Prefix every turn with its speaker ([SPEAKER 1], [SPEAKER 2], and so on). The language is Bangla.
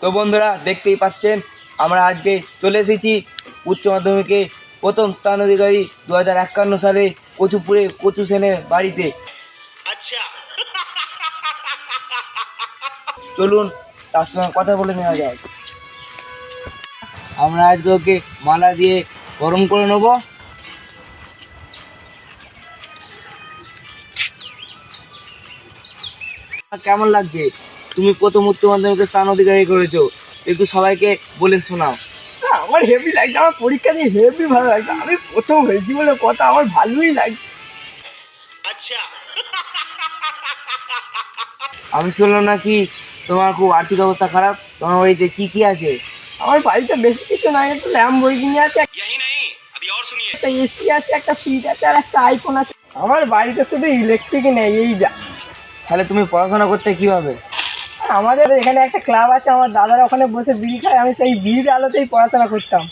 [SPEAKER 1] তো বন্ধুরা দেখতেই পাচ্ছেন আমরা আজকে চলে এসেছি উচ্চ মাধ্যমিকে প্রথম স্থান অধিকারী 2051 সালে কচুপুরে কচু সেনের বাড়িতে। আচ্ছা, চলুন তার সঙ্গে কথা বলে নেওয়া যায়। আমরা আজকে ওকে মালা দিয়ে গরম করে নেব। কেমন লাগছে? তুমি প্রথম উচ্চ মাধ্যমিকে স্থান অধিকারী করেছো, একটু সবাইকে বলে শোনাও।
[SPEAKER 2] আমার হেভি লাগছে, আমার পরীক্ষা দিয়ে হেভি ভালো লাগছে। আমি প্রথম হয়েছি বলে কথা, আমার ভালোই লাগছে।
[SPEAKER 1] আচ্ছা, আমি শুনলাম নাকি তোমার খুব আর্থিক অবস্থা খারাপ, তোমার বাড়িতে কি কি আছে?
[SPEAKER 2] আমার বাড়িতে বেশি কিছু নাই, একটা ল্যাম্বরগিনি আছে, একটা এসি আছে, একটা ফ্রিজ আছে আর একটা আইফোন আছে। আমার বাড়িতে শুধু ইলেকট্রিকই নেই, এই যা।
[SPEAKER 1] তাহলে তুমি পড়াশোনা করতে কিভাবে?
[SPEAKER 2] আমাদের এখানে একটা ক্লাব আছে, আমার দাদারা ওখানে বসে বিড়ি খায়, আমি সেই বিড়ির আলোতেই পড়াশোনা করতাম।